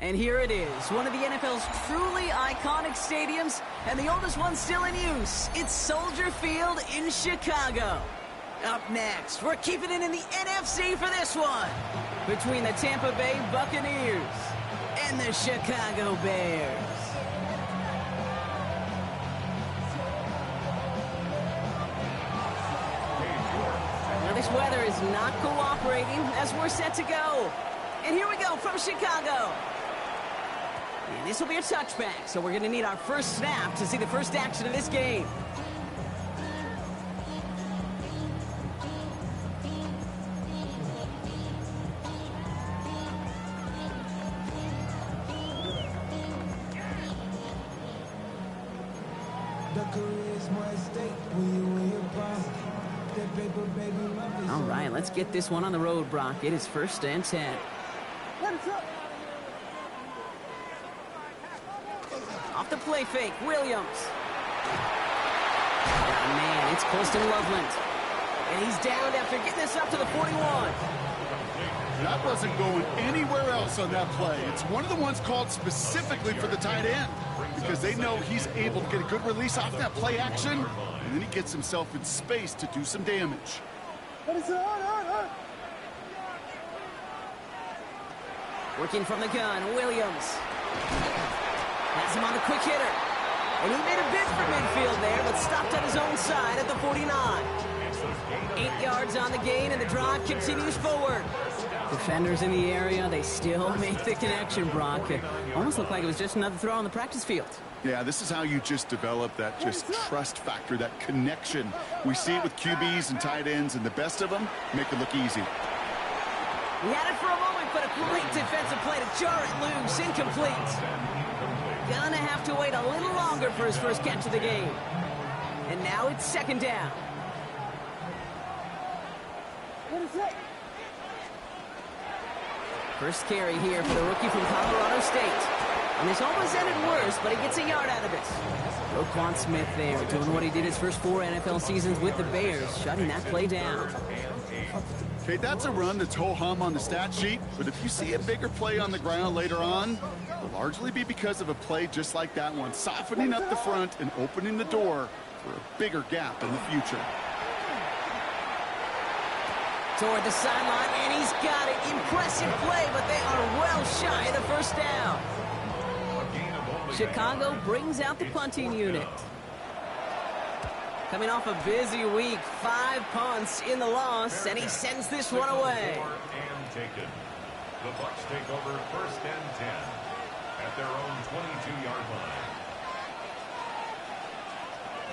And here it is, one of the NFL's truly iconic stadiums, and the oldest one still in use. It's Soldier Field in Chicago. Up next, we're keeping it in the NFC for this one, between the Tampa Bay Buccaneers and the Chicago Bears. Now this weather is not cooperating as we're set to go. And here we go from Chicago. And this will be a touchback, so we're going to need our first snap to see the first action of this game. All right, let's get this one on the road, Brock. It is 1st and 10. Off the play fake, Williams. Oh, man, it's Colston Loveland. And he's downed after getting this up to the 41. That wasn't going anywhere else on that play. It's one of the ones called specifically for the tight end because they know he's able to get a good release off that play action, and then he gets himself in space to do some damage. Working from the gun, Williams. Has him on the quick hitter. And he made a bid for midfield there, but stopped on his own side at the 49. 8 yards on the gain, and the drive continues forward. Defenders in the area, they still make the connection, Brock. It almost looked like it was just another throw on the practice field. Yeah, this is how you just develop that just trust factor, that connection. We see it with QBs and tight ends, and the best of them make it look easy. He had it for a moment, but a great defensive play to jar it loose. Incomplete. Gonna have to wait a little longer for his first catch of the game. And now it's 2nd down. First carry here for the rookie from Colorado State. And this almost ended worse, but he gets a yard out of it. Roquan Smith there, doing what he did his first 4 NFL seasons with the Bears, shutting that play down. Okay, that's a run that's ho-hum on the stat sheet, but if you see a bigger play on the ground later on, it'll largely be because of a play just like that one, softening up the front and opening the door for a bigger gap in the future. Toward the sideline, and he's got it. Impressive play, but they are well shy of the first down. Chicago brings out the punting unit. Coming off a busy week, 5 punts in the loss, and he sends this one away. The Bucs take over 1st and 10 at their own 22-yard line.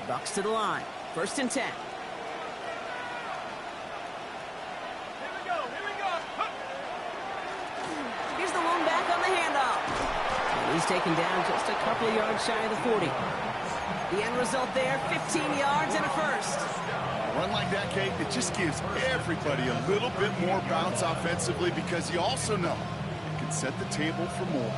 Bucs to the line, 1st and 10. Here's the one back on the handoff. And he's taken down just a couple of yards shy of the 40. The end result there, 15 yards and a first. A run like that, Kate, it just gives everybody a little bit more bounce offensively because you also know it can set the table for more.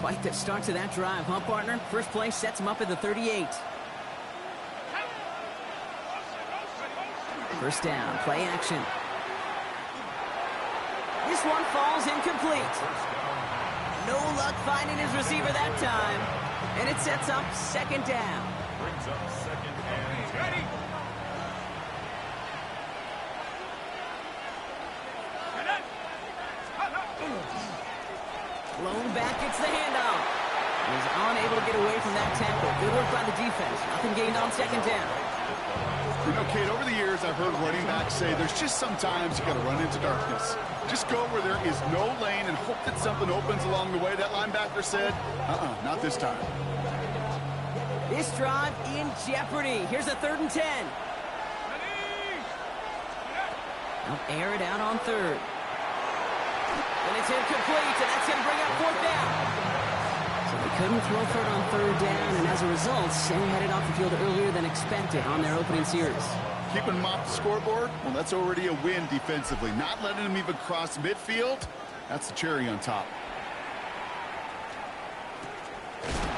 Quite the start to that drive, huh, partner? First play sets him up at the 38. First down, play action. This one falls incomplete. No luck finding his receiver that time. And it sets up 2nd down. Brings up 2nd and 10. Blown back, gets the handoff. He's unable to get away from that tackle. Good work by the defense. Nothing gained on 2nd down. You know, Kate, over the years, I've heard running backs say there's just sometimes you got to run into darkness. Just go where there is no lane and hope that something opens along the way. That linebacker said, not this time. This drive in jeopardy. Here's a 3rd and 10. They'll air it out on 3rd. And it's incomplete, and that's going to bring up 4th down. So they couldn't throw for it on 3rd down, and as a result, they headed off the field earlier than expected on their opening series. Keeping them off the scoreboard, well, that's already a win defensively. Not letting them even cross midfield, that's the cherry on top.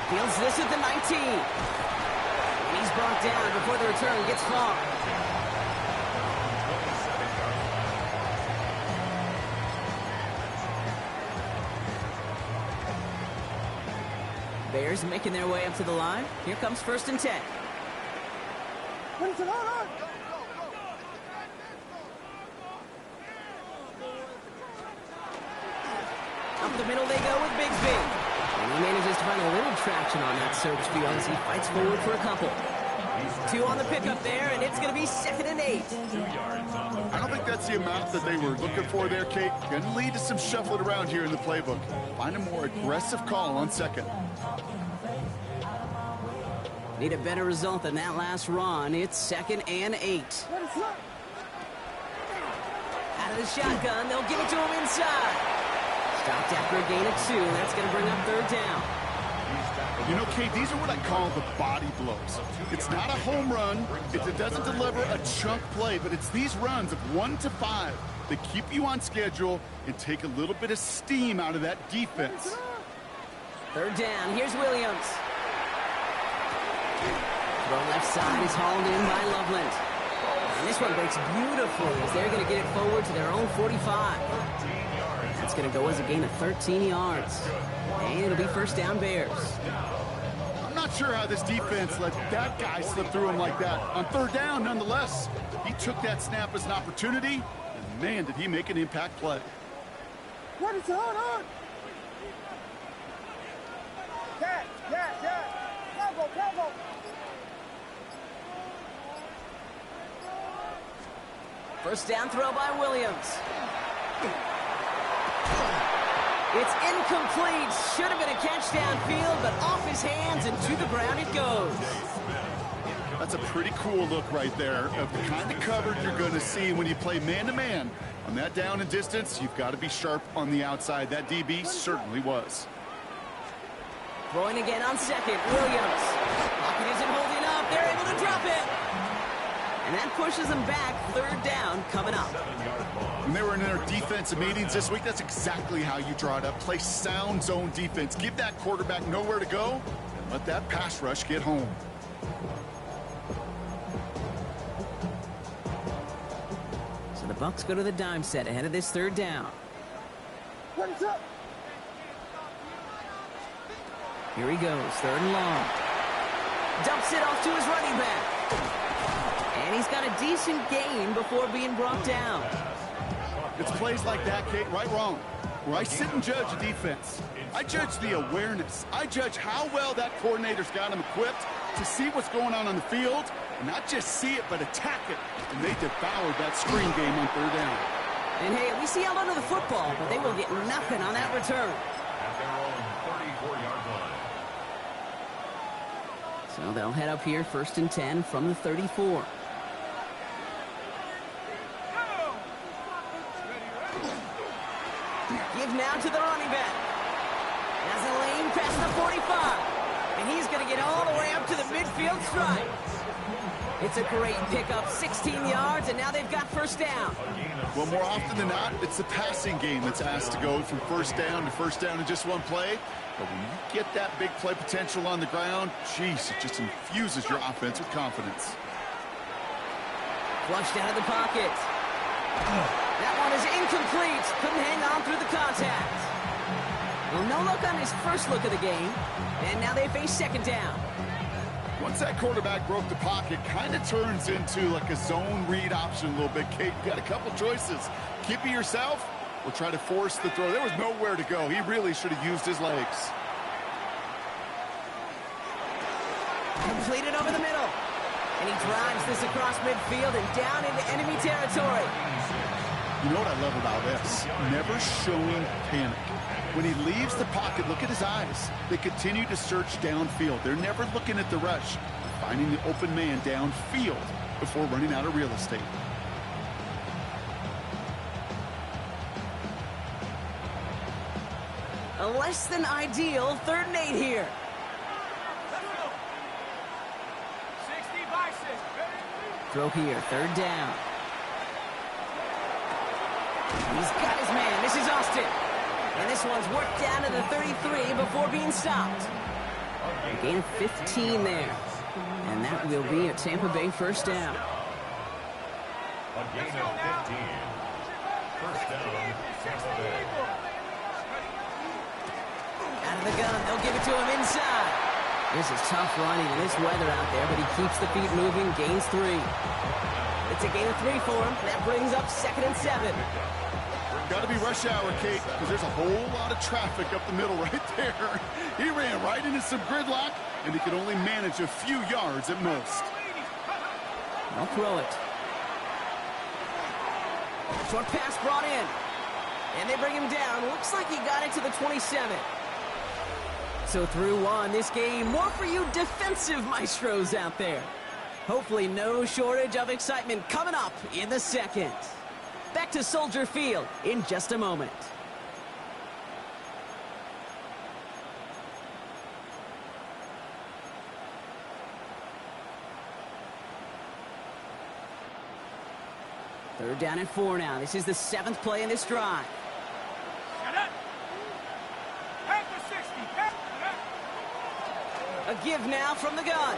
Fields this at the 19. And he's brought down before the return gets far. Bears making their way up to the line. Here comes 1st and 10. Up the middle they go with Bigsby. And he manages to find a little traction on that search field as he fights forward for a couple. 2 on the pickup there, and it's going to be 2nd and 8. I don't think that's the amount that they were looking for there, Kate. Going to lead to some shuffling around here in the playbook. Find a more aggressive call on 2nd. Need a better result than that last run. It's 2nd and 8. Out of the shotgun, they'll give it to him inside. Stopped after a gain of 2. That's going to bring up 3rd down. You know, Kate, these are what I call the body blows. It's not a home run. It doesn't deliver a chunk play, but it's these runs of 1 to 5 that keep you on schedule and take a little bit of steam out of that defense. 3rd down. Here's Williams. Throw left side is hauled in by Loveland. And this one breaks beautifully as they're going to get it forward to their own 45. That's going to go as a gain of 13 yards. And it'll be 1st down Bears. I'm not sure how this defense let that guy slip through him like that. On 3rd down, nonetheless, he took that snap as an opportunity, and man, did he make an impact play. What is on? Yeah. Bravo. First down throw by Williams. It's incomplete. Should have been a catch downfield, but off his hands and to the ground it goes. That's a pretty cool look right there of the kind of coverage you're going to see when you play man-to-man. On that down and distance, you've got to be sharp on the outside. That DB certainly was. Throwing again on 2nd, Williams. Pocket isn't holding up. They're able to drop it. And that pushes them back. 3rd down coming up. When they were in their defensive meetings this week, that's exactly how you draw it up. Play sound zone defense. Give that quarterback nowhere to go and let that pass rush get home. So the Bucs go to the dime set ahead of this 3rd down. What is up? Here he goes, 3rd and long. Dumps it off to his running back. And he's got a decent gain before being brought down. It's plays like that, Kate, right, wrong, where I sit and judge a defense. I judge the awareness. I judge how well that coordinator's got him equipped to see what's going on the field, and not just see it, but attack it. And they devoured that screen game on 3rd down. And hey, at least he held onto the football, but they will get nothing on that return. At their own 34-yard line. So they'll head up here 1st and 10 from the 34. Give now to the running back. Has a lane past the 45. And he's going to get all the way up to the midfield stripe. It's a great pickup, 16 yards, and now they've got 1st down. Well, more often than not, it's the passing game that's asked to go from 1st down to 1st down in just one play. But when you get that big play potential on the ground, geez, it just infuses your offense with confidence. Flushed out of the pocket. That one is incomplete. Couldn't hang on through the contact. Well, no look on his first look of the game. And now they face 2nd down. Once that quarterback broke the pocket, kind of turns into like a zone read option a little bit. Kate, you got a couple choices. Keep it yourself or try to force the throw. There was nowhere to go. He really should have used his legs. Completed over the middle. And he drives this across midfield and down into enemy territory. You know what I love about this? Never showing panic. When he leaves the pocket, look at his eyes. They continue to search downfield. They're never looking at the rush. They're finding the open man downfield before running out of real estate. A less than ideal 3rd and 8 here. 60 Throw here, 3rd down. He's got his man. This is Austin. And this one's worked down to the 33 before being stopped. A gain of 15 there. And that will be a Tampa Bay 1st down. A gain of 15. 1st down, Tampa Bay. Out of of the gun. They'll give it to him inside. This is tough running in this weather out there, but he keeps the feet moving, gains 3. It's a gain of 3 for him. That brings up 2nd and 7. Got to be rush hour, Kate, because there's a whole lot of traffic up the middle right there. He ran right into some gridlock, and he could only manage a few yards at most. They'll throw it. Short pass brought in. And they bring him down. Looks like he got it to the 27. So through 1, this game, more for you defensive maestros out there. Hopefully no shortage of excitement coming up in the 2nd. Back to Soldier Field in just a moment. Third down and 4 now. This is the 7th play in this drive. A give now from the gun.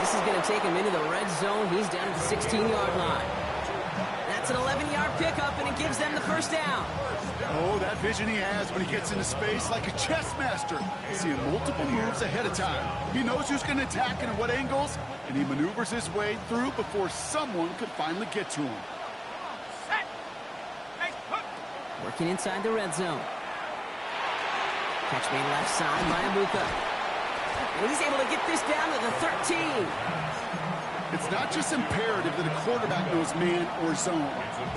This is going to take him into the red zone. He's down at the 16-yard line. That's an 11-yard pickup, and it gives them the first down. Oh, that vision he has when he gets into space like a chess master. Seeing multiple moves ahead of time. He knows who's going to attack and at what angles, and he maneuvers his way through before someone could finally get to him. Working inside the red zone. Catch made left side by Abuka. And he's able to get this down to the 13. It's not just imperative that a quarterback knows man or zone.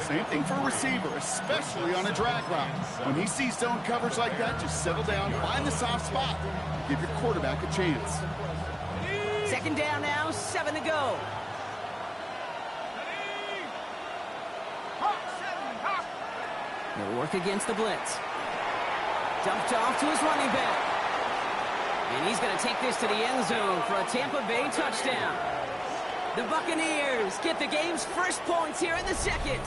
Same thing for a receiver, especially on a drag route. When he sees zone coverage like that, just settle down, find the soft spot, and give your quarterback a chance. 2nd down now, 7 to go. They'll work against the blitz. Dumped off to his running back. And he's going to take this to the end zone for a Tampa Bay touchdown. The Buccaneers get the game's first points here in the 2nd.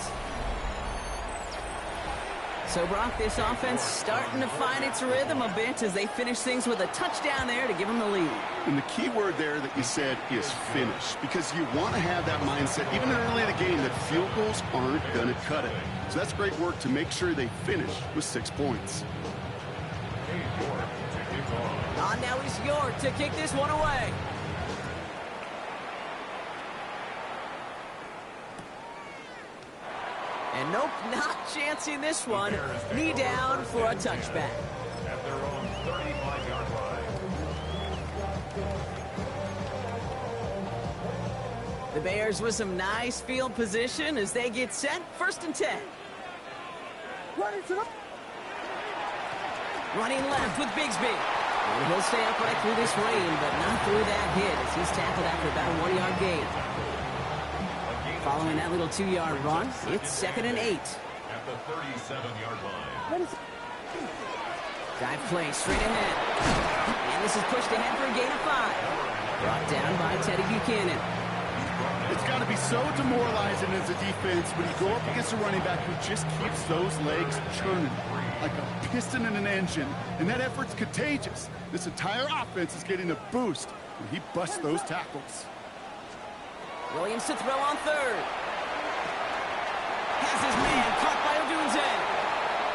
So, Brock, this offense starting to find its rhythm a bit as they finish things with a touchdown there to give them the lead. And the key word there that you said is finish, because you want to have that mindset, even early in the game, that field goals aren't going to cut it. So that's great work to make sure they finish with 6 points. On now is York to kick this one away. And nope, not chancing this one. Knee down for a touchback. At their own 35-yard line. The Bears with some nice field position as they get set. 1st and 10. Running left with Bigsby. And he'll stay upright through this rain, but not through that hit as he's tackled after about a 1-yard gain. Following that little 2-yard run, it's 2nd and 8. At the 37-yard line. Dive play straight ahead. And this is pushed ahead for a gain of 5. Brought down by Teddy Buchanan. It's got to be so demoralizing as a defense when you go up against a running back who just keeps those legs churning like a piston in an engine, and that effort's contagious. This entire offense is getting a boost when he busts those tackles. Williams to throw on 3rd. Has his man caught by Odunze.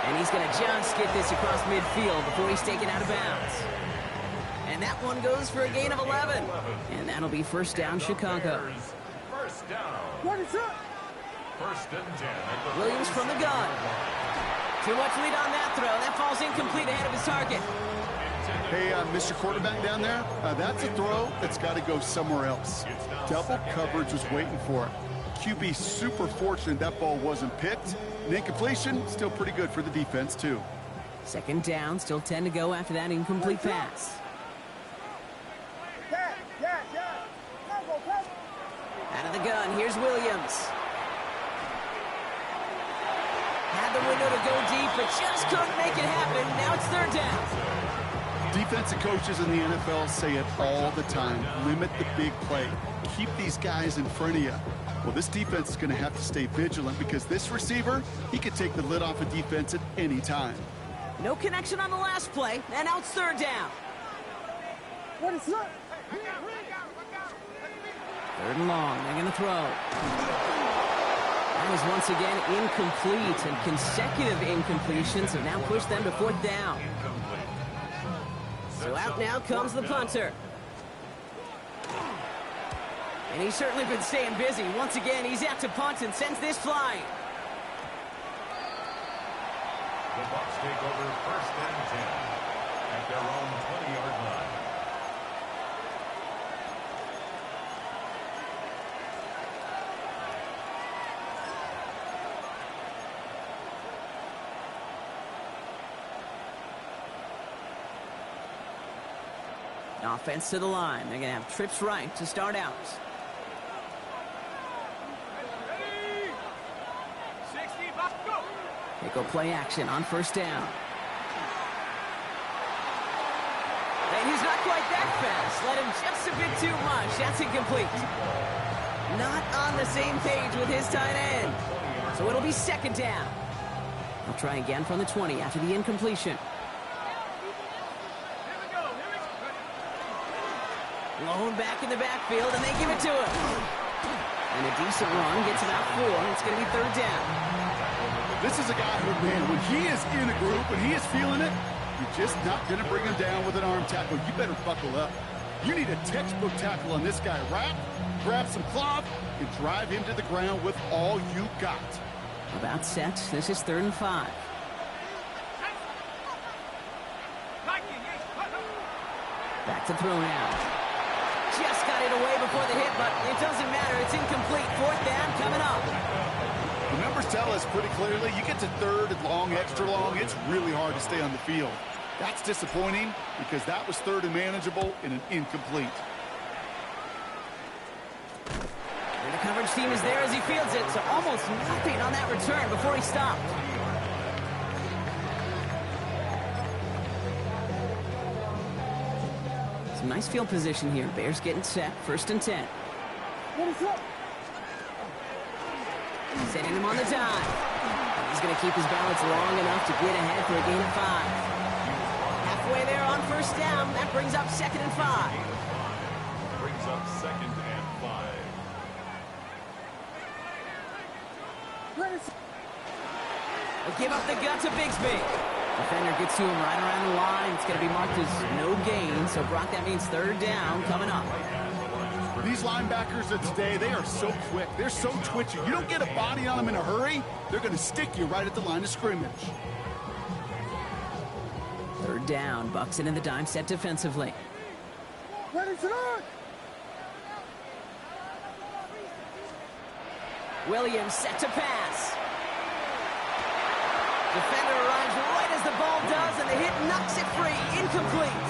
And he's going to just get this across midfield before he's taken out of bounds. And that one goes for a gain of 11. And that'll be 1st down, Chicago. First down. What is up? 1st and 10. Williams from the gun. Too much lead on that throw. That falls incomplete ahead of his target. Hey, Mr. Quarterback down there, that's a throw that's got to go somewhere else. Double coverage was waiting for it. QB super fortunate that ball wasn't picked. And incompletion, still pretty good for the defense, too. 2nd down, still 10 to go after that incomplete pass. Out of the gun, here's Williams. Had the window to go deep, but just couldn't make it happen. Now it's 3rd down. Defensive coaches in the NFL say it all the time. Limit the big play. Keep these guys in front of you. Well, this defense is going to have to stay vigilant because this receiver, he could take the lid off a defense at any time. No connection on the last play, and now it's 3rd down. What is up? 3rd and long, they're going to throw. That was once again incomplete, and consecutive incompletions have now pushed them to fourth down. So out now comes the punter. And he's certainly been staying busy. Once again, he's out to punt and sends this flying. The Bucs take over first and 10 at their own 20-yard line. Offense to the line. They're going to have trips right to start out. They go play action on first down. And he's not quite that fast. Let him just a bit too much. That's incomplete. Not on the same page with his tight end. So it'll be second down. They'll try again from the 20 after the incompletion. Blown back in the backfield, and they give it to him. And a decent run gets about 4. It's going to be third down. This is a guy who, man, when he is in a group, when he is feeling it, you're just not going to bring him down with an arm tackle. You better buckle up. You need a textbook tackle on this guy. Wrap, grab some cloth, and drive him to the ground with all you got. About set. This is 3rd and 5. Back to throw now. Just got it away before the hit, but it doesn't matter. It's incomplete. Fourth down coming up. The numbers tell us pretty clearly, you get to 3rd and long, extra long, it's really hard to stay on the field. That's disappointing because that was 3rd and manageable and an incomplete. And the coverage team is there as he fields it, so almost nothing on that return before he stopped. Some nice field position here. Bears getting set. 1st and 10. What is up? Setting him on the dive. He's going to keep his balance long enough to get ahead for a gain of 5. Halfway there on first down. That brings up 2nd and 5. Brings up 2nd and 5. They'll give up the gut to Bigsby. Defender gets to him right around the line. It's going to be marked as no gain. So, Brock, that means 3rd down coming up. These linebackers of today, they are so quick. They're so twitchy. You don't get a body on them in a hurry, they're going to stick you right at the line of scrimmage. 3rd down. Bucks it in the dime set defensively. Ready to run. Williams set to pass. Defender arrives right as the ball does, and the hit knocks it free. Incomplete.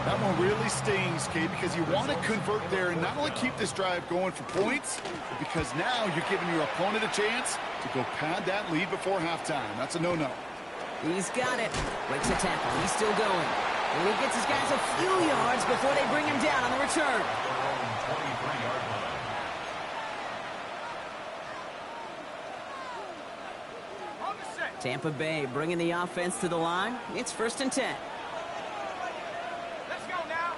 That one really stings, Kate, because you want to convert there and not only keep this drive going for points, but because now you're giving your opponent a chance to go pad that lead before halftime. That's a no-no. He's got it. Breaks a tackle. He's still going. And he gets his guys a few yards before they bring him down on the return. 23-yard line. Tampa Bay bringing the offense to the line. It's 1st and 10. Let's go now.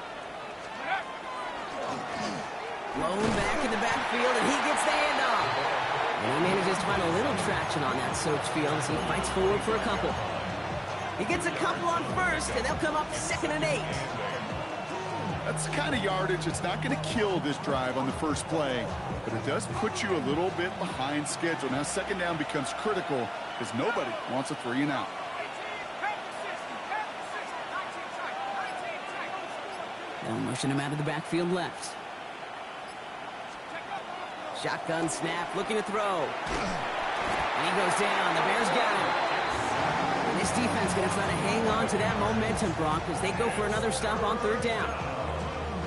Blown back in the backfield, and he gets the handoff. And he manages to find a little traction on that soaked field as he fights forward for a couple. He gets a couple on first, and they'll come up 2nd and 8. That's the kind of yardage that's not going to kill this drive on the first play, but it does put you a little bit behind schedule. Now, 2nd down becomes critical because nobody wants a 3 and out. They'll motion him out of the backfield left. Shotgun snap, looking to throw. And he goes down. The Bears got him. And this defense going to try to hang on to that momentum, Brock, as they go for another stop on 3rd down.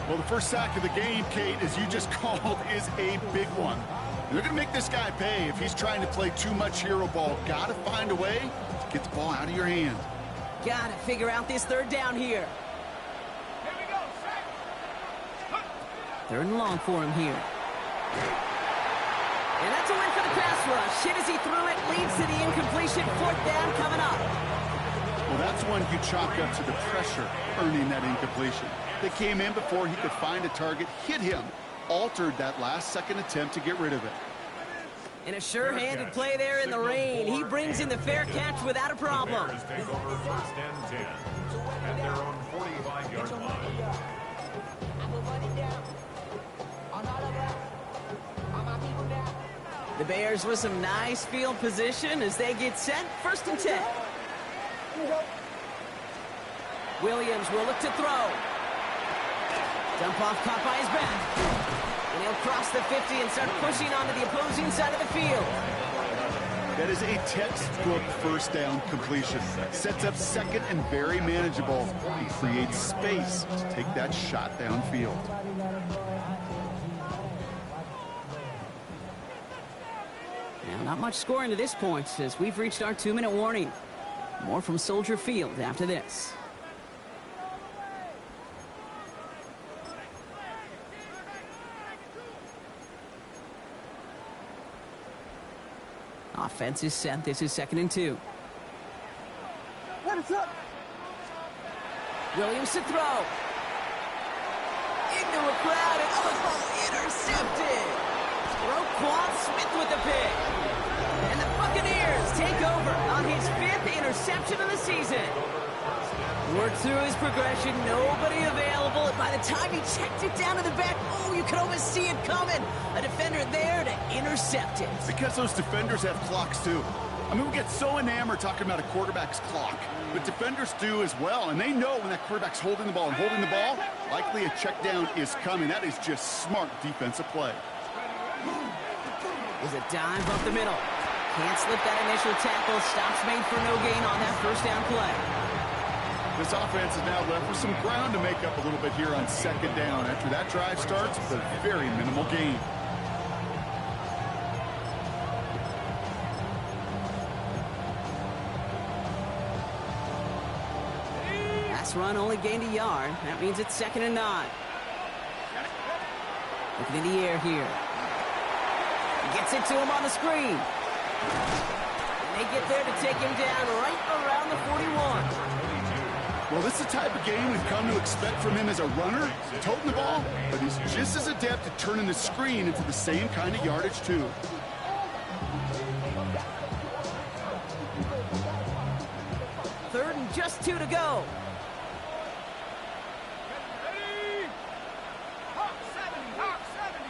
Well, the first sack of the game, Kate, as you just called, is a big one. They're going to make this guy pay if he's trying to play too much hero ball. Got to find a way to get the ball out of your hand. Got to figure out this 3rd down here. Here we go. 3rd and long for him here. And that's a win for the pass rush. Hit as he threw it, leads to the incompletion. 4th down coming up. Well, that's one you chalk up to the pressure earning that incompletion. They came in before he could find a target, hit him, altered that last second attempt to get rid of it. And a sure-handed play there in the rain. He brings in the fair catch without a problem. Bears take over first and 10 at their own 45-yard line. The Bears with some nice field position as they get set. First and 10. Williams will look to throw. Dump off caught by his back. And he'll cross the 50 and start pushing onto the opposing side of the field. That is a textbook first down completion. Sets up second and very manageable. He creates space to take that shot downfield. Now, not much scoring to this point as we've reached our 2-minute warning. More from Soldier Field after this. Offense is set. This is 2nd and 2. What is up? Williams to throw. Into a crowd and intercepted. Roquan Smith with the pick. And the Buccaneers take over on his 5th interception of the season. Worked through his progression, nobody available. And by the time he checked it down to the back, you could almost see it coming. A defender there to intercept it. Because those defenders have clocks too. I mean, we get so enamored talking about a quarterback's clock, but defenders do as well, and they know when that quarterback's holding the ball and holding the ball, likely a check down is coming. That is just smart defensive play. Is a dive up the middle. Can't slip that initial tackle. Stops made for no gain on that first down play. This offense is now left with some ground to make up a little bit here on 2nd down. After that drive starts with a very minimal gain. Pass run only gained a yard. That means it's 2nd and 9. Looking in the air here. Gets it to him on the screen. And they get there to take him down right around the 41. Well, this is the type of game we've come to expect from him as a runner, toting the ball, but he's just as adept at turning the screen into the same kind of yardage, too. Third and just 2 to go. Ready? Hawk 70, Hawk 70.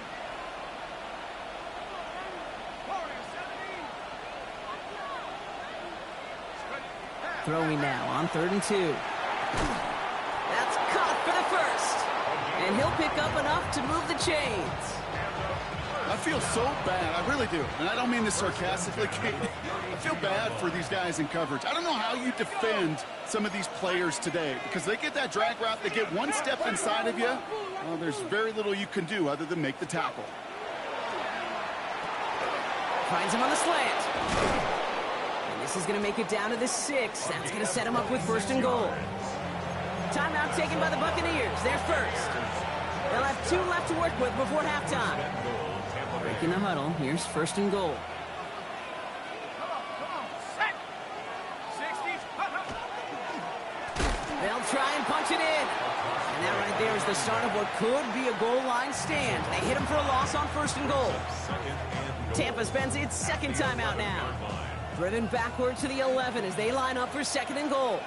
Warrior 70. Throwing now on 3rd and 2. That's caught for the first. And he'll pick up enough to move the chains. I feel so bad. I really do. And I don't mean this sarcastically, Kate. I feel bad for these guys in coverage. I don't know how you defend some of these players today because they get that drag route, they get one step inside of you. Well, there's very little you can do other than make the tackle. Finds him on the slant. And this is going to make it down to the 6. That's going to set him up with 1st and goal. Timeout taken by the Buccaneers. They're first. They'll have 2 left to work with before halftime. Breaking the huddle. Here's 1st and goal. Come on, set. 60s. They'll try and punch it in. And that right there is the start of what could be a goal line stand. They hit him for a loss on 1st and goal. Tampa spends its 2nd timeout now. Driven backward to the 11 as they line up for 2nd and goal.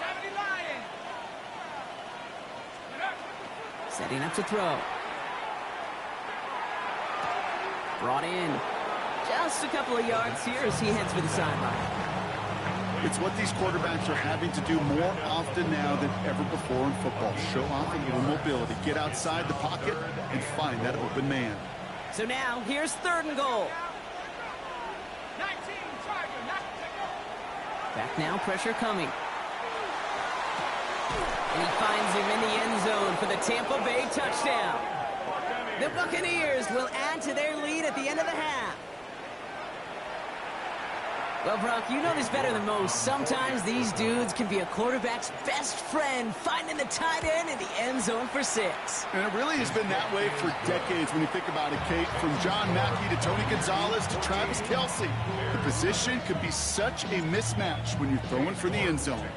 70 Lion. Setting up to throw. Brought in. Just a couple of yards here as he heads for the sideline. It's what these quarterbacks are having to do more often now than ever before in football. Show off a little mobility. Get outside the pocket and find that open man. So now, here's 3rd and goal. 19 Charger, not to go. Back now, pressure coming. And he finds him in the end zone for the Tampa Bay touchdown. The Buccaneers will add to their lead at the end of the half. Well, Brock, you know this better than most. Sometimes these dudes can be a quarterback's best friend, finding the tight end in the end zone for 6. And it really has been that way for decades when you think about it, Kate. From John Mackey to Tony Gonzalez to Travis Kelce. The position could be such a mismatch when you're throwing for the end zone.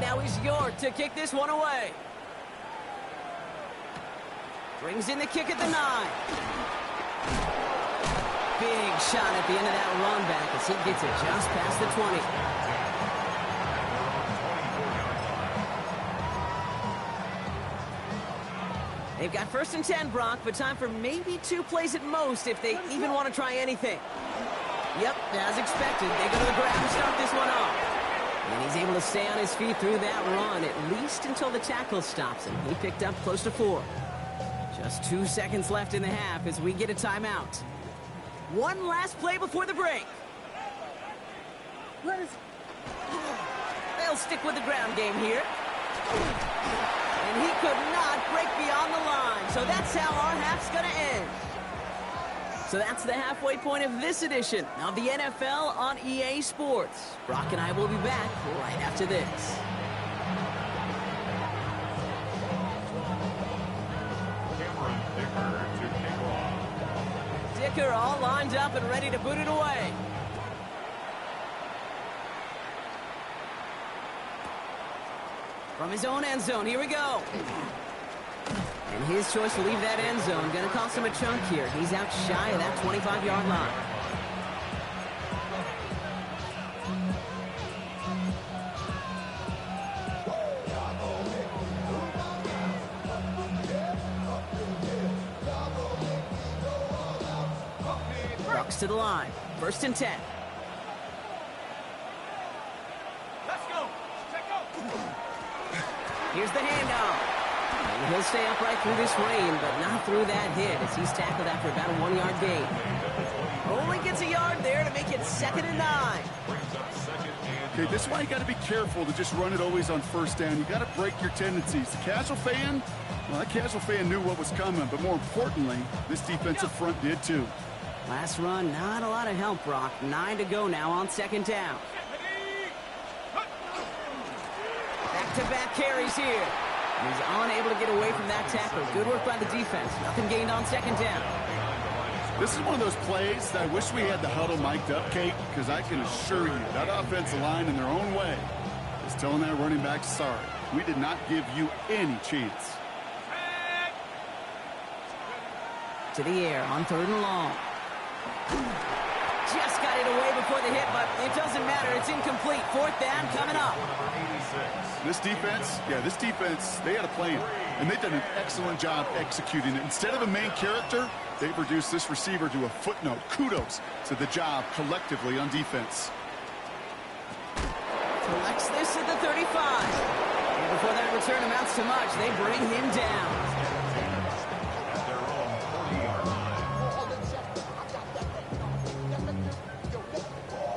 Now he's York to kick this one away. Brings in the kick at the 9. Big shot at the end of that run back as he gets it just past the 20. They've got 1st and 10, Brock, but time for maybe 2 plays at most if they even want to try anything. Yep, as expected, they go to the ground to start this one off. And he's able to stay on his feet through that run, at least until the tackle stops him. He picked up close to 4. Just 2 seconds left in the half as we get a timeout. One last play before the break. They'll stick with the ground game here. And he could not break beyond the line. So that's how our half's going to end. So that's the halfway point of this edition of the NFL on EA Sports. Brock and I will be back right after this. Dicker all lined up and ready to boot it away. From his own end zone, here we go. And his choice to leave that end zone going to cost him a chunk here. He's out shy of that 25-yard line. Bucks to the line. 1st and 10. Let's go. Check go. Here's the handoff. And he'll stay upright through this rain, but not through that hit as he's tackled after about a 1-yard gain. Only gets a yard there to make it 2nd and 9. Okay, this is why you got to be careful to just run it always on 1st down. You got to break your tendencies. The casual fan, well, that casual fan knew what was coming, but more importantly, this defensive front did too. Last run, not a lot of help, Brock. 9 to go now on 2nd down. Back-to-back carries here. He's unable to get away from that tackle. Good work by the defense. Nothing gained on 2nd down. This is one of those plays that I wish we had the huddle mic'd up, Kate, because I can assure you that offensive line in their own way is telling that running back, sorry, we did not give you any chance. To the air on 3rd and long. Just got it away before the hit, but it doesn't matter. It's incomplete. 4th down coming up. This defense, they had a plan, and they've done an excellent job executing it. Instead of a main character, they've reduced this receiver to a footnote. Kudos to the job collectively on defense. Collects this at the 35. And before that return amounts to much, they bring him down.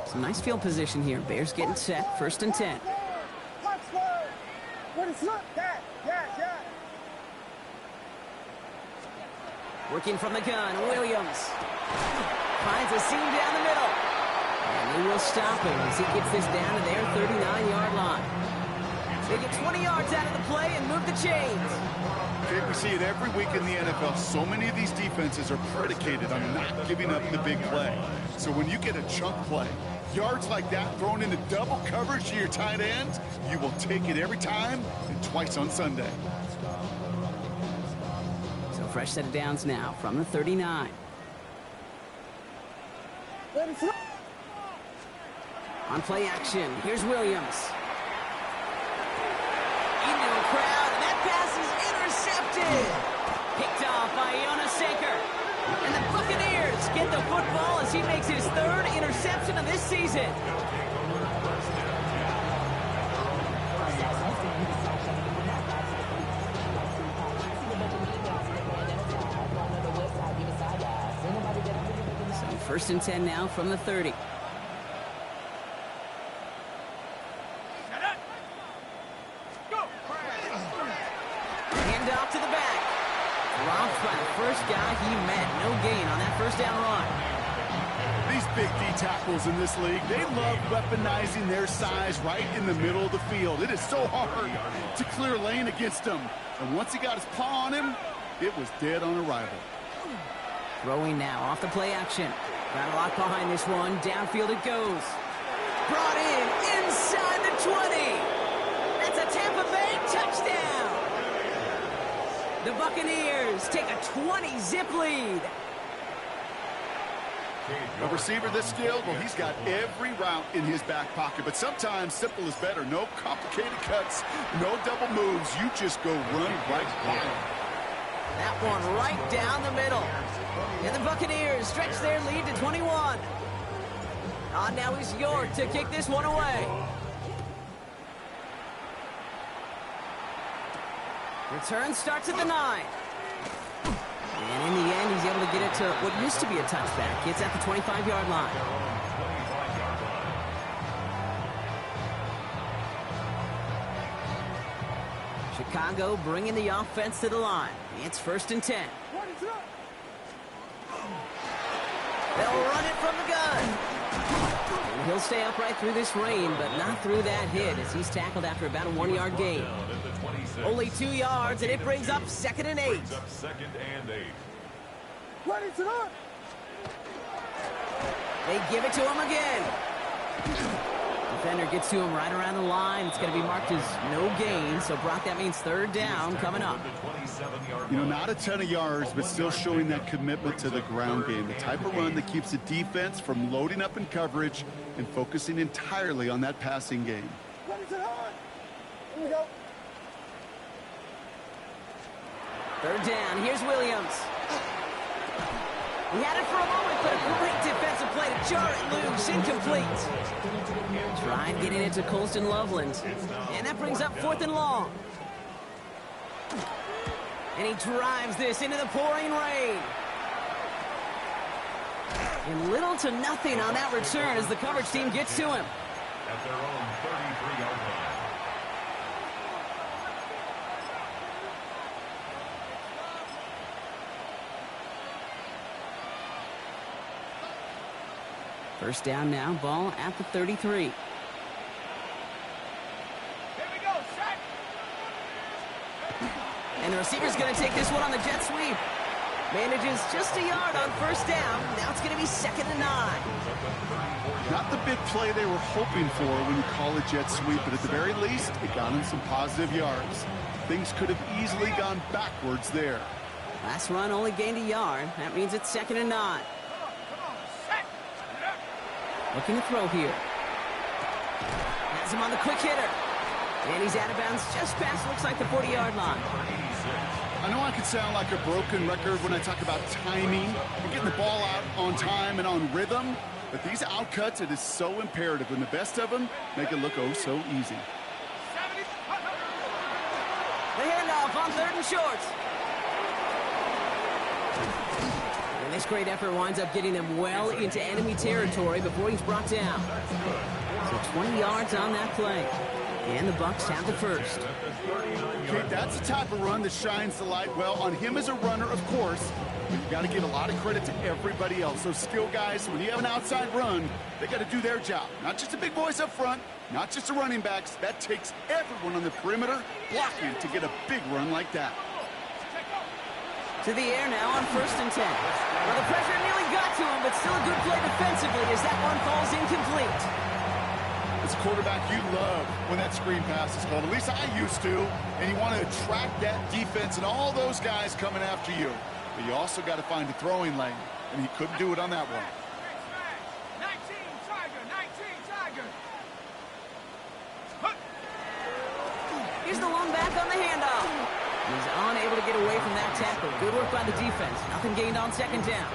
Some nice field position here. Bears getting set. 1st and 10. Working from the gun, Williams. Finds a seam down the middle. And they will stop him as he gets this down to their 39-yard line. They get 20 yards out of the play and move the chains. Okay, we see it every week in the NFL. So many of these defenses are predicated on not giving up the big play. So when you get a chunk play, yards like that thrown into double coverage to your tight end, you will take it every time and twice on Sunday. So fresh set of downs now from the 39. On play action, here's Williams. Into a crowd, and that pass is intercepted. Picked off by Jonas Saker. And the Buccaneers get the football as he makes his 3rd interception of this season. So 1st and 10 now from the 30. Hand off to the back. Dropped by the first guy he met. No gain on that 1st down run. These big D tackles in this league, they love weaponizing their size right in the middle of the field. It is so hard to clear lane against them. And once he got his paw on him, it was dead on arrival. Throwing now off the play action. Got a lot behind this one. Downfield it goes. Brought in inside the 20. That's a Tampa Bay touchdown. The Buccaneers take a 20-zip lead. A receiver this skilled, well, he's got every route in his back pocket. But sometimes simple is better. No complicated cuts, no double moves. You just go run right by him. That one right down the middle. And the Buccaneers stretch their lead to 21. Now is York to kick this one away. Return starts at the 9. And in the end, he's able to get it to what used to be a touchback. It's at the 25-yard line. Chicago bringing the offense to the line. It's 1st and 10. They'll run it from the gun. And he'll stay upright through this rain, but not through that hit as he's tackled after about a 1-yard gain. Only 2 yards, and it brings up 2nd and 8. They give it to him again. Defender gets to him right around the line. It's going to be marked as no gain. So, Brock, that means 3rd down coming up. You know, not a ton of yards, but still showing that commitment to the ground game. The type of run that keeps the defense from loading up in coverage and focusing entirely on that passing game. Here we go. 3rd down. Here's Williams. He had it for a moment, but a great defensive play to jar it loose. Incomplete. Trying getting it to Colston Loveland. And that brings up 4th and long. And he drives this into the pouring rain. And little to nothing on that return as the coverage team gets to him. At their own 33-yard line. First down now, ball at the 33. Here we go, set. And the receiver's going to take this one on the jet sweep. Manages just a yard on 1st down. Now it's going to be 2nd and 9. Not the big play they were hoping for when you call a jet sweep, but at the very least, it got them some positive yards. Things could have easily gone backwards there. Last run only gained a yard. That means it's 2nd and 9. Looking to throw here. Has him on the quick hitter. And he's out of bounds just past, looks like, the 40-yard line. I know I could sound like a broken record when I talk about timing and getting the ball out on time and on rhythm, but these outcuts, it is so imperative, and the best of them make it look oh so easy. The handoff on 3rd and short. And this great effort winds up getting them well into enemy territory before he's brought down. So 20 yards on that play. And the Bucs have the first. Okay, that's the type of run that shines the light well on him as a runner, of course. But you've got to give a lot of credit to everybody else. Those skill guys, when you have an outside run, they got to do their job. Not just the big boys up front, not just the running backs. That takes everyone on the perimeter blocking to get a big run like that. To the air now on 1st and 10. Well, the pressure nearly got to him, but still a good play defensively as that one falls incomplete. As a quarterback, you love when that screen pass is called. At least I used to. And you want to attract that defense and all those guys coming after you. But you also got to find a throwing lane. And he couldn't do it on that one. 19 Tiger. Here's the long back on the handoff. He's unable to get away from that tackle. Good work by the defense. Nothing gained on 2nd down.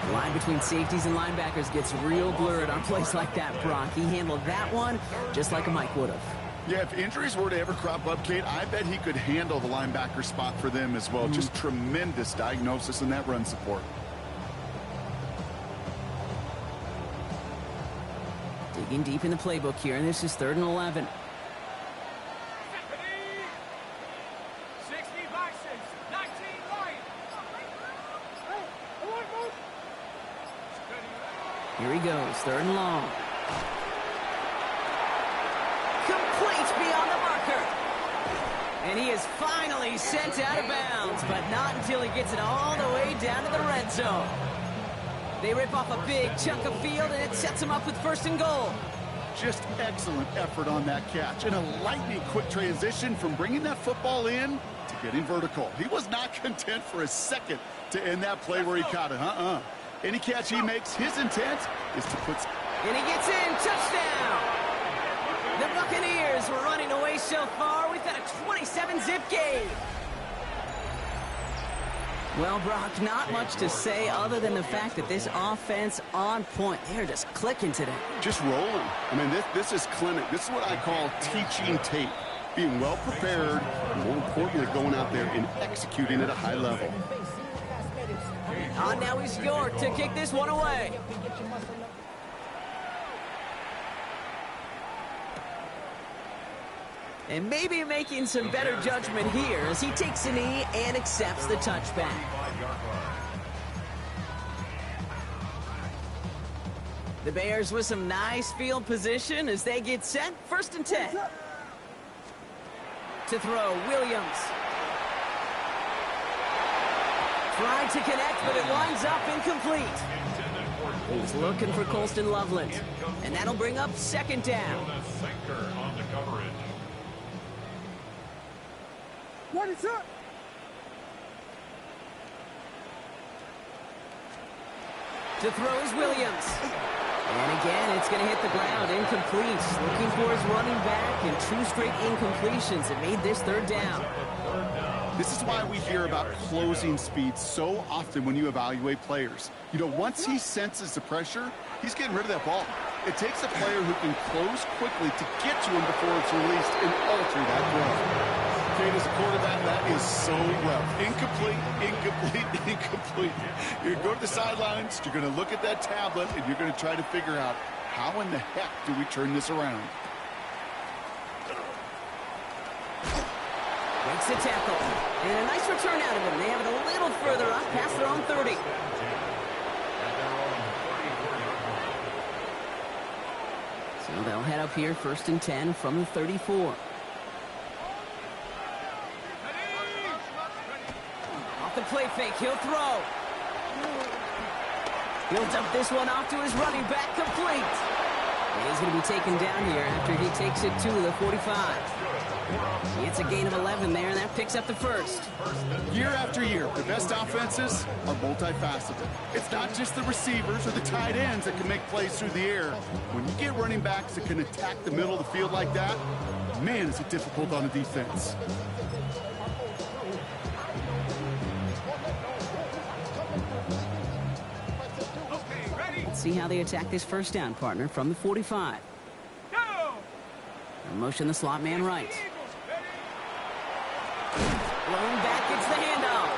The line between safeties and linebackers gets real blurred on plays like that, Brock. He handled that one just like a Mike would have. Yeah, if injuries were to ever crop up, Kate, I bet he could handle the linebacker spot for them as well. Just tremendous diagnosis in that run support. Digging deep in the playbook here, and this is 3rd and 11. 60 by 6, 19 right. Here he goes, 3rd and long. Complete beyond the marker. And he is finally sent out of bounds, but not until he gets it all the way down to the red zone. They rip off a big chunk of field, and it sets him up with 1st and goal. Just excellent effort on that catch, and a lightning quick transition from bringing that football in to getting vertical. He was not content for a second to end that play where he caught it. Any catch he makes, his intent is to put... And he gets in. Touchdown. The Buccaneers were running away so far. We've got a 27-zip game. Well, Brock, not much to say other than the fact that this offense on point. They're just clicking today. Just rolling. I mean, this is clinic. This is what I call teaching tape. Being well prepared, and more importantly, going out there and executing at a high level. Now he's York to kick this one away. And maybe making some better judgment here as he takes a knee and accepts the touchback. The Bears with some nice field position as they get set. 1st and 10. To throw, Williams. Tried to connect, but it winds up incomplete. He's looking for Colston Loveland. And that'll bring up 2nd down. What is up? To throw is Williams. And again, it's going to hit the ground. Incomplete. Looking for his running back, and 2 straight incompletions that made this 3rd down. This is why we hear about closing speed so often when you evaluate players. You know, once he senses the pressure, he's getting rid of that ball. It takes a player who can close quickly to get to him before it's released and alter that throw. Kate, as a quarterback, that is so rough. Incomplete, incomplete, incomplete. You're going to go to the sidelines, you're going to look at that tablet, and you're going to try to figure out how in the heck do we turn this around. Makes the tackle. And a nice return out of him. They have it a little further up past their own 30. So they'll head up here 1st and 10 from the 34. Off the play fake, he'll throw. He'll dump this one off to his running back, complete. And he's going to be taken down here after he takes it to the 45. It's a gain of 11 there, and that picks up the 1st. Year after year, the best offenses are multifaceted. It's not just the receivers or the tight ends that can make plays through the air. When you get running backs that can attack the middle of the field like that, man, is it difficult on the defense. Let's see how they attack this 1st down, partner, from the 45. Motion the slot man right. Blowing back gets the handoff.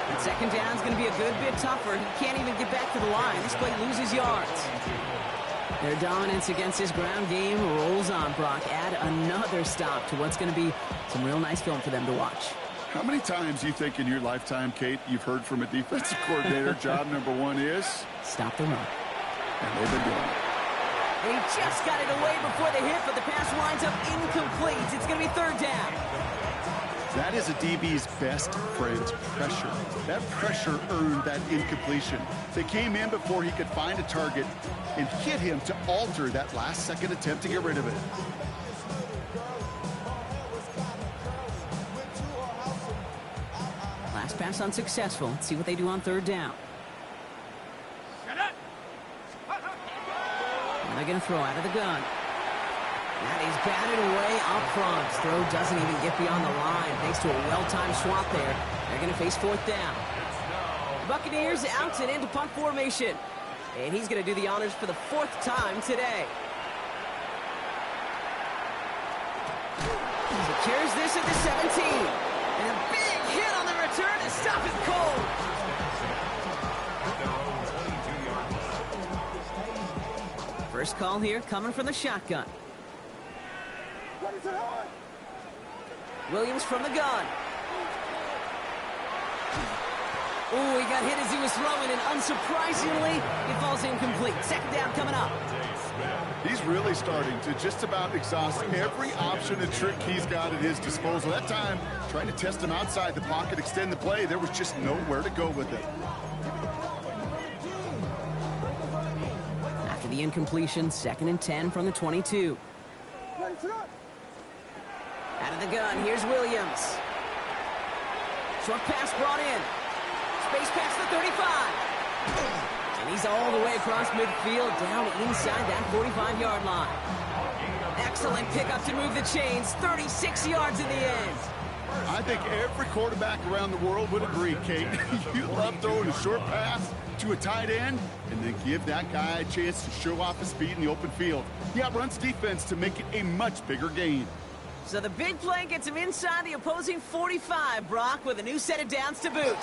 And 2nd down is going to be a good bit tougher. He can't even get back to the line. This play loses yards. Their dominance against his ground game rolls on, Brock. Add another stop to what's going to be some real nice film for them to watch. How many times do you think in your lifetime, Kate, you've heard from a defensive coordinator, job number 1 is? Stop the run. And they've been doing it. He just got it away before the hit, but the pass winds up incomplete. It's going to be 3rd down. That is a DB's best friend, pressure. That pressure earned that incompletion. They came in before he could find a target and hit him to alter that last-second attempt to get rid of it. Last pass unsuccessful. Let's see what they do on 3rd down. And they're going to throw out of the gun. That is batted away up front. Throw doesn't even get beyond the line. Thanks to a well-timed swat there. They're going to face 4th down. Buccaneers out and into punt formation. And he's going to do the honors for the 4th time today. Secures this at the 17. And a big hit on the return to stop it cold. First call here coming from the shotgun. Williams from the gun. Oh, he got hit as he was throwing, and unsurprisingly, he falls incomplete. 2nd down coming up. He's really starting to just about exhaust every option and trick he's got at his disposal. That time, trying to test him outside the pocket, extend the play, there was just nowhere to go with it. After the incompletion, 2nd and 10 from the 22. Out of the gun, here's Williams. Short pass brought in. Space past the 35. He's all the way across midfield, down inside that 45-yard line. Excellent pickup to move the chains, 36 yards in the end. I think every quarterback around the world would agree, Kate. You love throwing a short pass to a tight end and then give that guy a chance to show off his speed in the open field. He outruns defense to make it a much bigger gain. So the big play gets him inside the opposing 45, Brock, with a new set of downs to boot.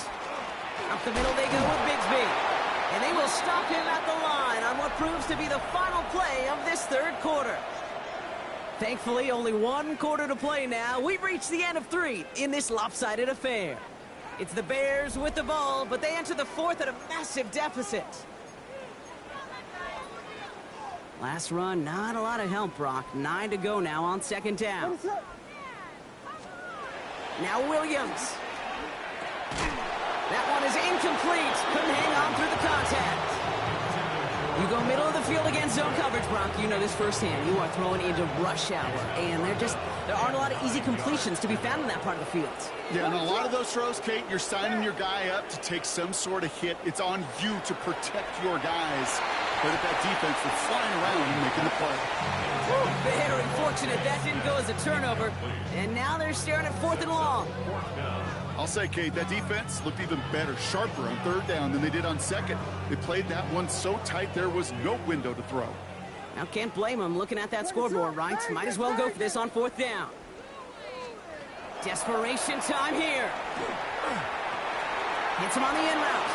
Up the middle they go with Bigsby. And they will stop him at the line on what proves to be the final play of this third quarter. Thankfully, only one quarter to play now. We've reached the end of 3 in this lopsided affair. It's the Bears with the ball, but they enter the fourth at a massive deficit. Last run, not a lot of help, Brock. 9 to go now on second down. Now Williams. That one is incomplete. Couldn't hang on through the contact. You go middle of the field against zone coverage, Brock. You know this firsthand. You are throwing into rush hour, and there aren't a lot of easy completions to be found in that part of the field. Yeah, and a lot of those throws, Kate, you're signing your guy up to take some sort of hit. It's on you to protect your guys. But if that defense was flying around and making the play. Very fortunate that didn't go as a turnover. And now they're staring at 4th and long. I'll say, Kate, that defense looked even better, sharper on third down than they did on second. They played that one so tight there was no window to throw. Now can't blame them looking at that scoreboard, right? Might as well go for this on 4th down. Desperation time here. Hits him on the in route.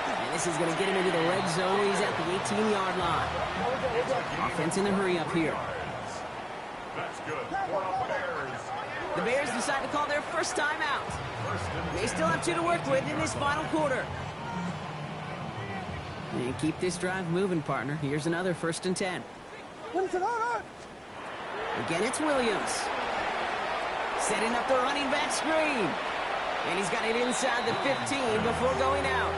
And this is going to get him into the red zone. He's at the 18-yard line. Offense in the hurry up here. That's good for the Bears. The Bears decide to call their first time out. They still have 2 to work with in this final quarter. And keep this drive moving, partner. Here's another 1st and 10. Again, it's Williams. Setting up the running back screen. And he's got it inside the 15 before going out.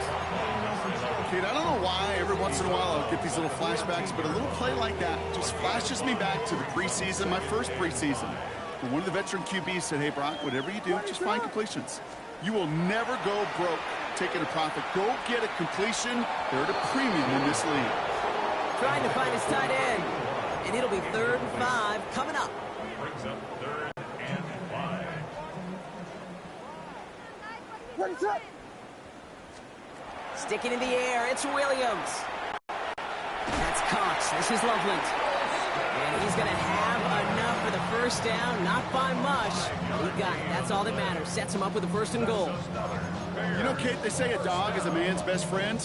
Kate, I don't know why every once in a while I'll get these little flashbacks, but a little play like that just flashes me back to the preseason, my first preseason. And one of the veteran QBs said, hey, Brock, whatever you do, just find completions. You will never go broke taking a profit. Go get a completion. They're at a premium in this league. Trying to find his tight end. And it'll be 3rd and 5 coming up. Brings up 3rd and 5. Sticking in the air, it's Williams. That's Cox. This is Loveland. And he's going to have enough for the first down. Not by much. He got it. That's all that matters. Sets him up with a 1st and goal. You know, Kate, they say a dog is a man's best friend.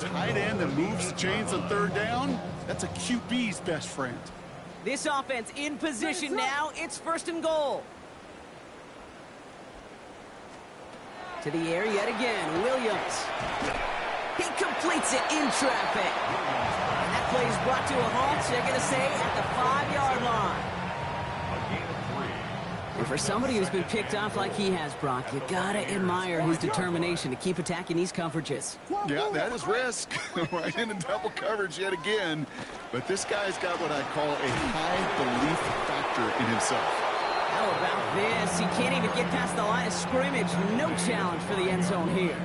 Tight end that moves the chains on 3rd down, that's a QB's best friend. This offense in position now. It's 1st and goal. To the air yet again. Williams. He completes it in traffic. And that play is brought to a halt, they're going to say, at the 5-yard line. And for somebody who's been picked off like he has, Brock, you got to admire his determination to keep attacking these coverages. Yeah, that is risk. Right into double coverage yet again. But this guy's got what I call a high belief factor in himself. How about this? He can't even get past the line of scrimmage. No challenge for the end zone here.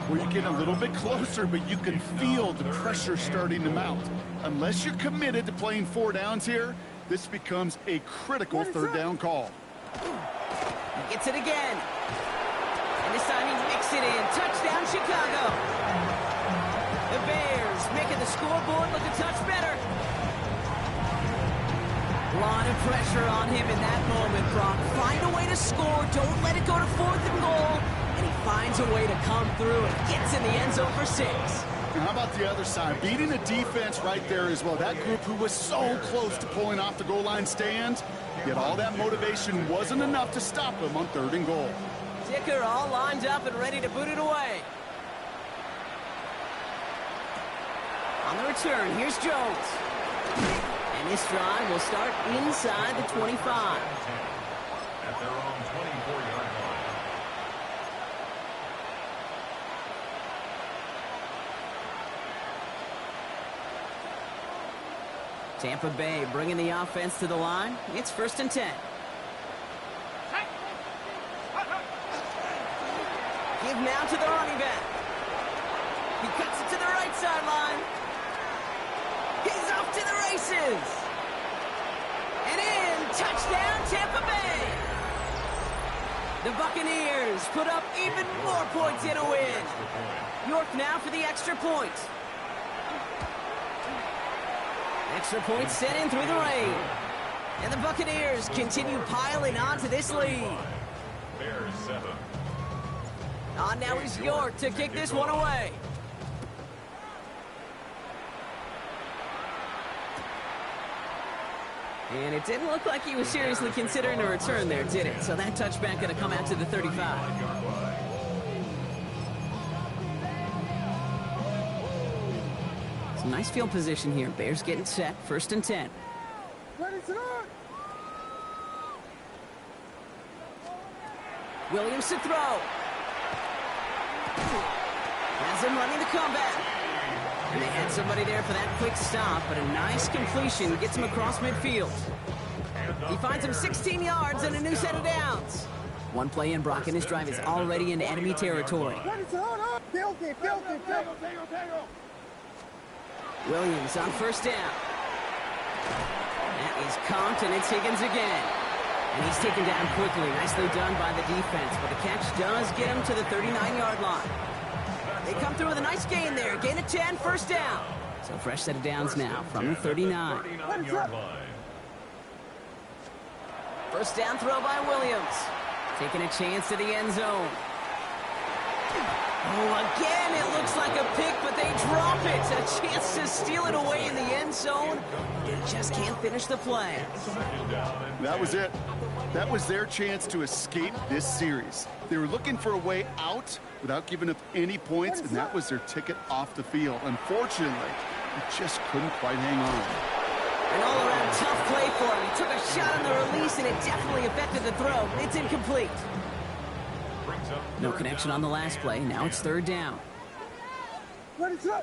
Where you get a little bit closer, but you can feel the pressure starting to mount. Unless you're committed to playing 4 downs here, this becomes a critical 3rd down call. He gets it again. And this time he mixes it in. Touchdown, Chicago. The Bears making the scoreboard look a touch better. A lot of pressure on him in that moment, Brock. Find a way to score. Don't let it go to 4th and goal. And he finds a way to come through and gets in the end zone for 6. And how about the other side? Beating the defense right there as well. That group who was so close to pulling off the goal line stand, yet all that motivation wasn't enough to stop him on 3rd and goal. Dicker all lined up and ready to boot it away. On the return, here's Jones. And this drive will start inside the 25. At their own 24-yard line. Tampa Bay bringing the offense to the line. It's 1st and 10. Give now to the running back. sideline. He's off to the races. And in, touchdown, Tampa Bay. The Buccaneers put up even more points in a win. York now for the extra point. Extra point set in through the rain. And the Buccaneers continue piling on to this lead. Bears 7. On now is York to kick this one away. And it didn't look like he was seriously considering a return there, did it? So that touchback going to come out to the 35. Some nice field position here. Bears getting set. 1st and 10. Ready, sit on. Williams to throw. Has him running the comeback. And they had somebody there for that quick stop, but a nice completion gets him across midfield. He finds him 16 yards and a new set of downs. One play in, Brock, and his drive is already into enemy territory. Ready, sit on. Filthy. Williams on 1st down. That is Compt, and it's Higgins again. And he's taken down quickly. Nicely done by the defense, but the catch does get him to the 39-yard line. They come through with a nice gain there. Gain of 10, 1st down. So fresh set of downs now from the 39. 39-yard line. 1st down throw by Williams. Taking a chance to the end zone. Oh, again, it looks like a pick, but they drop it. A chance to steal it away in the end zone. They just can't finish the play. That was it. That was their chance to escape this series. They were looking for a way out without giving up any points, and that was their ticket off the field. Unfortunately, they just couldn't quite hang on. An all-around tough play for him. He took a shot on the release, and it definitely affected the throw. It's incomplete. No connection on the last play. Now it's 3rd down. Ready, sit on.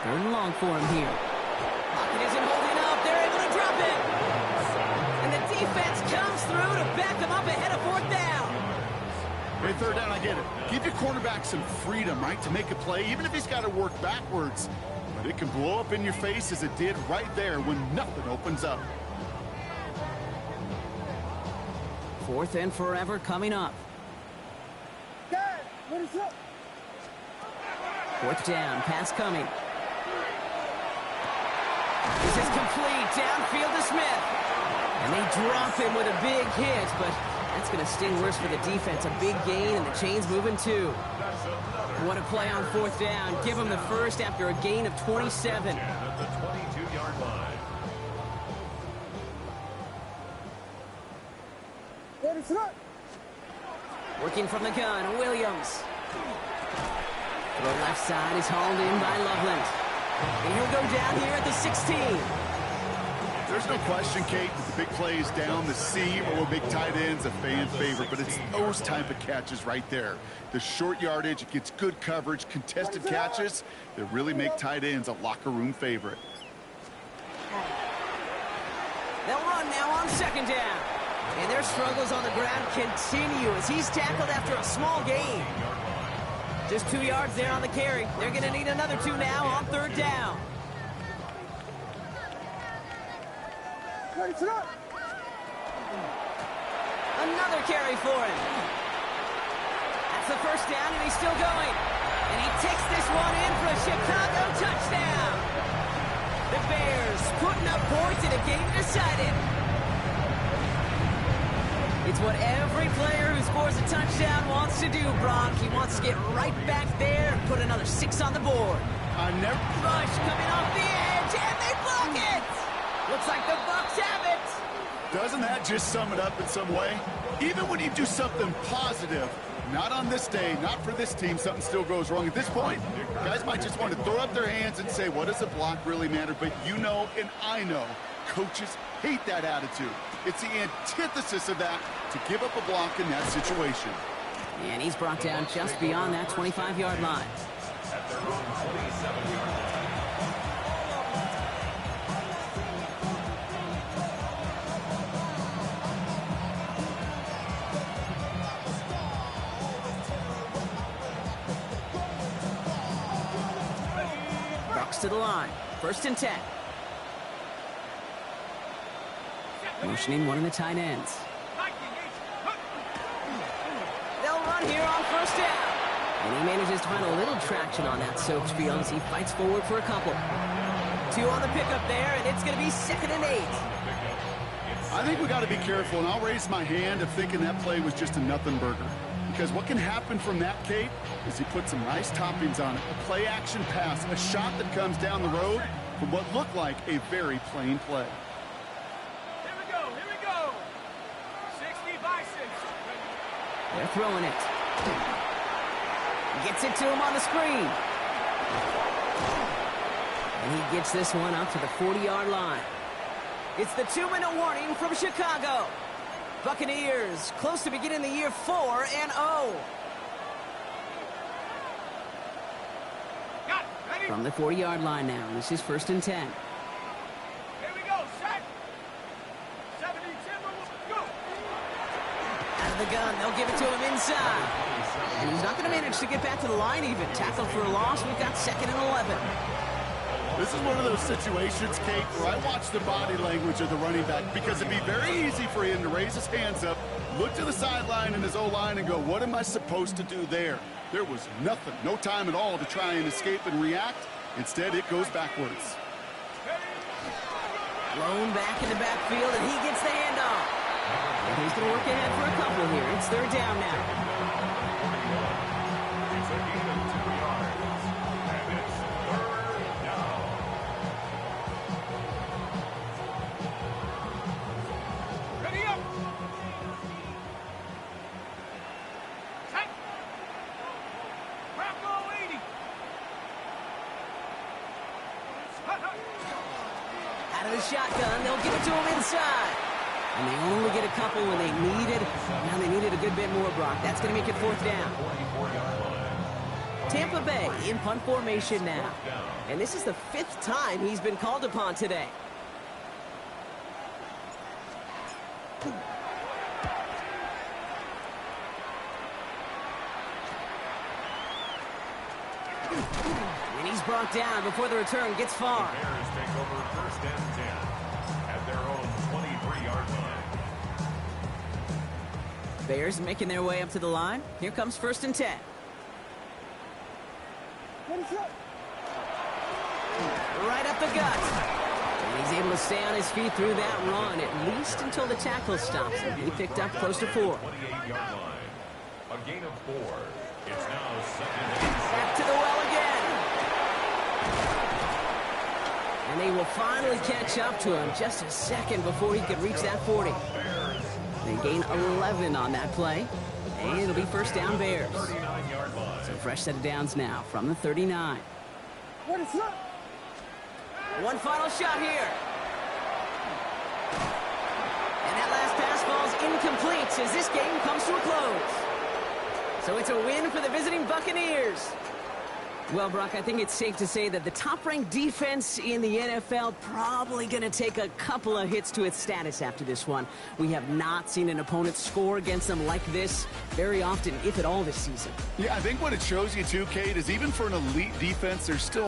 3rd and long for him here. Pocket isn't holding up. They're able to drop it. And the defense comes through to back them up ahead of 4th down. Hey, 3rd down, I get it. Give your cornerback some freedom, right, to make a play, even if he's got to work backwards. But it can blow up in your face as it did right there when nothing opens up. 4th and forever coming up. Dad, ready, sit on. 4th down, pass coming. This is complete, downfield to Smith. And they drop him with a big hit, but that's going to sting worse for the defense. A big gain, and the chain's moving too. What a play on 4th down. Give him the first after a gain of 27. At the 22-yard line. Ready, sit on. Working from the gun, Williams. Throw left side is hauled in by Loveland. And he'll go down here at the 16. There's no question, Kate, that the big plays down the seam or big tight ends a fan favorite, but it's those type of catches right there. The short yardage, it gets good coverage, contested catches that really make tight ends a locker room favorite. They'll run now on 2nd down. And their struggles on the ground continue as he's tackled after a small gain. Just 2 yards there on the carry. They're going to need another 2 now on 3rd down. Ready, sit on. Another carry for him. That's the 1st down, and he's still going. And he takes this one in for a Chicago touchdown. The Bears putting up points in a game decided. It's what every player who scores a touchdown wants to do, Brock. He wants to get right back there and put another 6 on the board. Rush coming off the edge, and they block it! Looks like the Bucs have it. Doesn't that just sum it up in some way? Even when you do something positive, not on this day, not for this team, something still goes wrong. At this point, guys might just want to throw up their hands and say, what does a block really matter? But you know, and I know, coaches hate that attitude. It's the antithesis of that, to give up a block in that situation. And he's brought down just beyond that 25-yard line. At their own 27-yard line. to the line. 1st and 10. Motioning one of the tight ends. They'll run here on 1st down. And he manages to find a little traction on that soaked field as he fights forward for a couple. 2 on the pickup there, and it's going to be 2nd and 8. I think we got to be careful, and I'll raise my hand of thinking that play was just a nothing burger. Because what can happen from that, Kate, is he put some nice toppings on it. A play-action pass, a shot that comes down the road from what looked like a very plain play. Here we go, here we go. 60 by 6. They're throwing it. Gets it to him on the screen. And he gets this one up to the 40-yard line. It's the 2-minute warning from Chicago. Buccaneers close to beginning the year 4-0. Got it, ready? From the 40-yard line now, this is 1st and 10. Here we go, set. 70 timber, go. Out of the gun, they'll give it to him inside. And he's not going to manage to get back to the line even. Tackled for a loss, we've got 2nd and 11. This is one of those situations, Kate, where I watch the body language of the running back because it'd be very easy for him to raise his hands up, look to the sideline in his O-line and go, what am I supposed to do there? There was nothing, no time at all to try and escape and react. Instead, it goes backwards. Blown back in the backfield, and he gets the handoff. And he's going to work ahead for a couple here. It's 3rd down now. It's a gain of 2 yards. And it's 3rd down. Ready up. Set. Bravo 80. Out of the shotgun, they'll give it to him inside. And they only get a couple when they needed. Now they needed a good bit more, Brock. That's going to make it 4th down. Tampa Bay in punt formation now. And this is the 5th time he's been called upon today. And he's brought down before the return gets far. Bears take over 1st and 10 at their own 23-yard line. Bears making their way up to the line. Here comes 1st and 10. Ready, set. Right up the gut. And he's able to stay on his feet through that run, at least until the tackle stops him. He picked up close to 4. 28-yard line. A gain of 4. It's now 2nd and 8. Back to the well again. And they will finally catch up to him just a second before he could reach that 40. They gain 11 on that play. And it'll be 1st down Bears. 39-yard line. So fresh set of downs now from the 39. Ready, set. One final shot here. And that last pass falls incomplete as this game comes to a close. So it's a win for the visiting Buccaneers. Well, Brock, I think it's safe to say that the top-ranked defense in the NFL probably going to take a couple of hits to its status after this one. We have not seen an opponent score against them like this very often, if at all, this season. Yeah, I think what it shows you too, Kate, is even for an elite defense, there's still